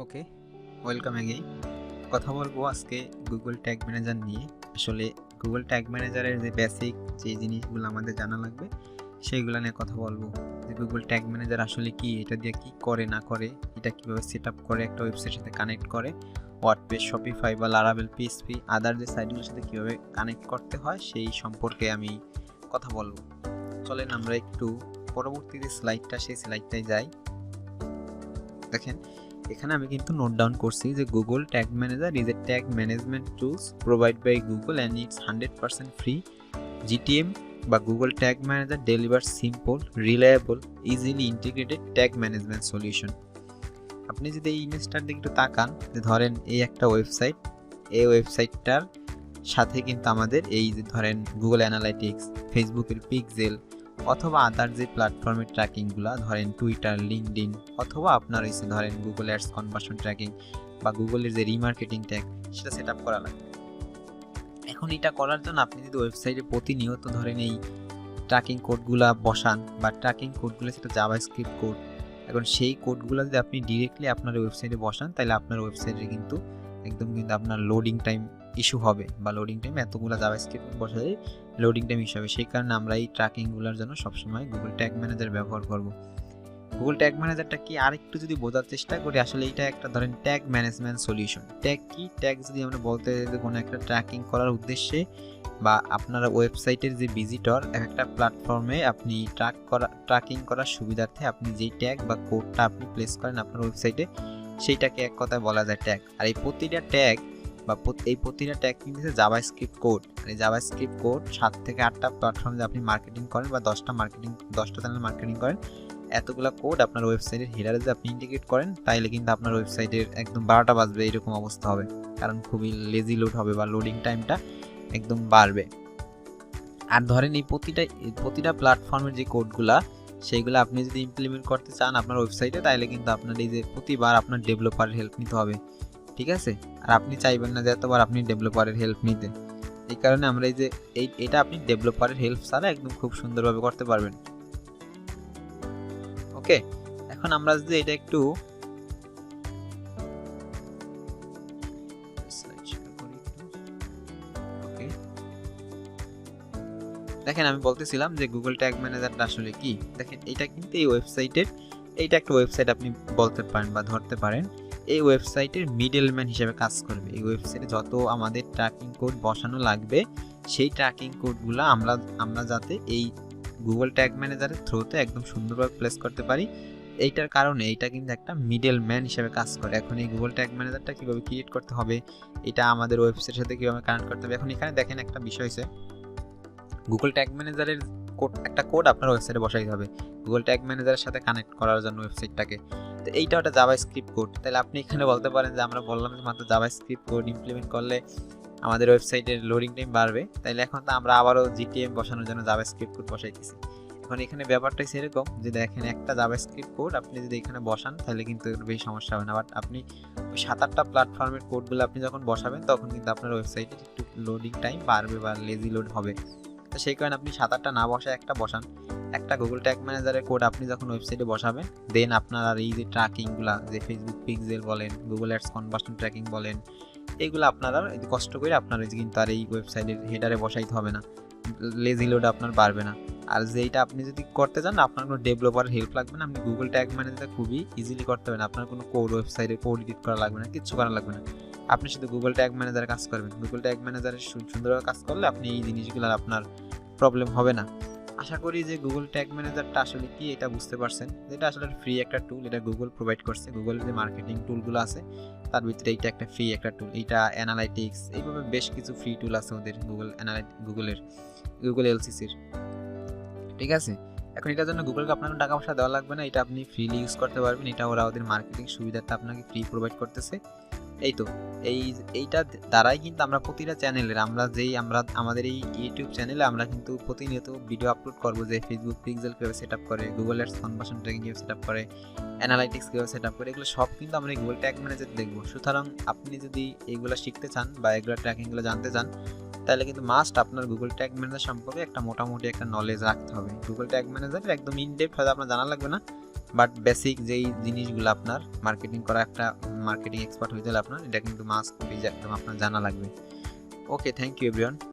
ওকে, welcome again. কথা বলবো আজকে গুগল ট্যাগ ম্যানেজার নিয়ে। আসলে গুগল ট্যাগ ম্যানেজারের যে বেসিক যে জিনিসগুলো আমাদের জানা লাগবে সেইগুলো নিয়ে কথা বলবো। যে গুগল ট্যাগ ম্যানেজার আসলে কি, এটা দিয়ে কি করে না করে, এটা কীভাবে সেট আপ করে, একটা ওয়েবসাইটের সাথে কানেক্ট করে, ওয়ার্ডপ্রেস, শপিফাই বা লারাভেল, পিএইচপি আদার যে সাইটগুলোর সাথে কীভাবে কানেক্ট করতে হয় সেই সম্পর্কে আমি কথা বলবো। চলেন আমরা একটু পরবর্তী যে স্লাইডটা সেই স্লাইডটাই যাই। দেখেন এখানে আমি কিন্তু নোট ডাউন করছি যে Google tag manager is a tag management tools provide by Google and it's 100% free. GTM বা Google tag manager deliver simple, reliable, easily integrated tag management solution. আপনি যদি এই ইমেজটার দিকে একটু তাকান, যে ধরেন এই একটা ওয়েবসাইট, এই ওয়েবসাইটটার সাথে কিন্তু আমাদের এই যে ধরেন গুগল অ্যানালাইটিক্স, ফেসবুকের পিক্সেল অথবা আদার যে প্ল্যাটফর্মের ট্র্যাকিংগুলো, ধরেন টুইটার, লিঙ্কডইন অথবা আপনার এসে ধরেন গুগল অ্যাডস কনভার্সন ট্র্যাকিং বা গুগলের যে রিমার্কেটিং ট্যাগ, সেটা সেট আপ করা লাগবে। এখন এটা করার জন্য আপনি যদি ওয়েবসাইটে প্রতিনিয়ত ধরেন এই ট্র্যাকিং কোডগুলা বসান বা ট্র্যাকিং কোডগুলো সেটা জাভাস্ক্রিপ্ট কোড, এখন সেই কোডগুলো যদি আপনি ডিরেক্টলি আপনার ওয়েবসাইটে বসান তাহলে আপনার ওয়েবসাইটে কিন্তু আপনার লোডিং টাইম ইস্যু হবে, বা লোডিং টাইম এতগুলো জাভাস্ক্রিপ্ট বসালে লোডিং টাইম ইস্যু হবে। সেই কারণে আমরা এই ট্র্যাকিংগুলোর জন্য সবসময় গুগল ট্যাগ ম্যানেজার ব্যবহার করব। গুগল ট্যাগ ম্যানেজারটা কি আরেকটু যদি বোঝার চেষ্টা করি, আসলে এটা একটা ধরেন ট্যাগ ম্যানেজমেন্ট সলিউশন। ট্যাগ কি? ট্যাগ যদি আমরা বলতে যে কোনো একটা ট্র্যাকিং করার উদ্দেশ্যে বা আপনার ওয়েবসাইটের যে ভিজিটর একটা প্ল্যাটফর্মে আপনি ট্র্যাকিং করার সুবিধার্থে আপনি যেই ট্যাগ বা কোডটা আপনি প্লেস করেন আপনার ওয়েবসাইটে, সেইটাকে এক কথায় বলা যায় ট্যাগ। আর এই প্রতিটা ট্যাগ বা প্রতিটা ট্যাগ কিন্তু জাভাস্ক্রিপ্ট কোড। আর এই জাভাস্ক্রিপ্ট কোড 7 থেকে 8টা প্ল্যাটফর্মে আপনি মার্কেটিং করেন বা 10টা চ্যানেল মার্কেটিং করেন, এতগুলো কোড আপনার ওয়েবসাইটের হেডারে যদি আপনি ইন্টিগ্রেট করেন তাইলে কিন্তু আপনার ওয়েবসাইটের একদম 12টা বাজবে এরকম অবস্থা হবে, কারণ খুবই লেজি লোড হবে বা লোডিং টাইমটা একদম বাড়বে। আর ধরেন এই প্রতিটা প্ল্যাটফর্মের যে কোডগুলা সেইগুলো আপনি যদি ইমপ্লিমেন্ট করতে চান আপনার ওয়েবসাইটে, তাহলে কিন্তু আপনার এই যে প্রতিবার আপনার ডেভেলপারের হেল্প নিতে হবে, ঠিক আছে? আর আপনি চাইবেন না যে এতবার আপনি ডেভেলপারের হেল্প নিতে। এই কারণে আমরা এই যে এটা আপনি ডেভেলপারের হেল্প ছাড়া একদম খুব সুন্দরভাবে করতে পারবেন। ওকে, এখন আমরা যদি এটা একটু দেখেন, আমি বলতেছিলাম যে গুগল ট্যাগ ম্যানেজারটা আসলে কি। দেখেন এটা কিন্তু এই ওয়েবসাইটের, এইটা একটা ওয়েবসাইট আপনি বলতে পারেন বা ধরতে পারেন এই ওয়েবসাইটের মিডলম্যান হিসেবে কাজ করবে। এই ওয়েবসাইটে যত আমাদের ট্র্যাকিং কোড বসানো লাগবে সেই ট্র্যাকিং কোডগুলো আমরা যাতে এই গুগল ট্যাগ ম্যানেজারের থ্রুতে একদম সুন্দরভাবে প্লেস করতে পারি, এইটার কারণে এইটা কিন্তু একটা মিডল ম্যান হিসেবে কাজ করে। এখন এই গুগল ট্যাগ ম্যানেজারটা কীভাবে ক্রিয়েট করতে হবে, এটা আমাদের ওয়েবসাইটের সাথে কীভাবে কানেক্ট করতে হবে, এখন এখানে দেখেন একটা বিষয় আছে, গুগল ট্যাগ ম্যানেজারের একটা কোড আপনার ওয়েবসাইটে বসাইতে হবে গুগল ট্যাগ ম্যানেজারের সাথে কানেক্ট করার জন্য ওয়েবসাইটটাকে। তো এইটা একটা জাভাস্ক্রিপ্ট কোড। তাহলে আপনি এখানে বলতে পারেন যে আমরা বললাম যে মাত্র জাভাস্ক্রিপ্ট কোড ইমপ্লিমেন্ট করলে আমাদের ওয়েবসাইটের লোডিং টাইম বাড়বে, তাইলে এখন তো আমরা আবারও জিটিএম বসানোর জন্য জাভাস্ক্রিপ্ট কোড বসাইতেছি। এখন এখানে ব্যাপারটাই সেরকম যে দেখেন একটা জাভাস্ক্রিপ্ট কোড আপনি যদি এখানে বসান তাহলে কিন্তু বেশি সমস্যা হবে না, বাট আপনি ওই 7-8টা প্ল্যাটফর্মের কোডগুলো আপনি যখন বসাবেন তখন কিন্তু আপনার ওয়েবসাইটে একটু লোডিং টাইম বাড়বে বা লেজি লোড হবে। তো সেই কারণে আপনি 7-8টা না বসায় একটা বসান। একটা গুগল ট্যাগ ম্যানেজারের কোড আপনি যখন ওয়েবসাইটে বসাবেন, দেন আপনার আর এই যে ট্র্যাকিংগুলো, যে ফেসবুক পিক্সেল বলেন, গুগল অ্যাডস কনভার্সন ট্র্যাকিং বলেন, এইগুলো আপনারা কষ্ট করে আপনার কিন্তু আর এই ওয়েবসাইটের হেডারে বসাইতে হবে না, লেজি লোড আপনার বাড়বে না। আর যেইটা আপনি যদি করতে চান আপনার কোনো ডেভেলপারের হেল্প লাগবে না, আপনি গুগল ট্যাগ ম্যানেজারটা খুবই ইজিলি করতে পারেন। আপনার কোনো কোড ওয়েবসাইটে কোড এডিট করা লাগবে না, কিচ্ছু করা লাগবে না, আপনি শুধু গুগল ট্যাগ ম্যানেজারে কাজ করবেন। গুগল ট্যাগ ম্যানেজারে সুন্দরভাবে কাজ করলে আপনি এই জিনিসগুলো আপনার প্রবলেম হবে না। আশা করি যে গুগল ট্যাগ ম্যানেজারটা আসলে কি এটা বুঝতে পারছেন। এটা আসলে ফ্রি একটা টুল, এটা গুগল প্রোভাইড করছে। গুগলের যে মার্কেটিং টুলগুলো আছে তার ভিতরে এইটা একটা ফ্রি একটা টুল। এইটা অ্যানালাইটিক্স, এইভাবে বেশ কিছু ফ্রি টুল আছে ওদের গুগল এলসিসির, ঠিক আছে? এখন এটার জন্য গুগলকে আপনার টাকা পয়সা দেওয়া লাগবে না, এটা আপনি ফ্রিলি ইউজ করতে পারবেন। এটা ওরা ওদের মার্কেটিং সুবিধাটা আপনাকে ফ্রি প্রোভাইড করতেছে। এই তো এইটা দ্বারাই কিন্তু আমরা প্রতিটা চ্যানেলের আমাদের এই ইউটিউব চ্যানেলে আমরা কিন্তু প্রতিনিয়ত ভিডিও আপলোড করবো যে ফেসবুক পিক্সেল কীভাবে সেট আপ করে, গুগল অ্যাডস কনভার্সন ট্র্যাকিং কীভাবে সেট আপ করে, অ্যানালাইটিক্স কীভাবে সেট আপ করে, এগুলো সব কিন্তু আমরা এই গুগল ট্যাগ ম্যানেজার দেখবো। সুতরাং আপনি যদি এইগুলো শিখতে চান বা এগুলো ট্র্যাকিংগুলো জানতে চান তাহলে কিন্তু মাস্ট আপনার গুগল ট্যাগ ম্যানেজার সম্পর্কে একটা মোটামুটি একটা নলেজ রাখতে হবে। গুগল ট্যাগ ম্যানেজারের একদম ইনডেপথ হয়তো আপনার জানা লাগবে না, বাট বেসিক যেই জিনিসগুলো আপনার মার্কেটিং করা, একটা মার্কেটিং এক্সপার্ট হইতে হলে আপনার এটা কিন্তু মাস্ট বি একদম আপনার জানা লাগবে। ওকে, থ্যাংক ইউ এভরিওয়ান।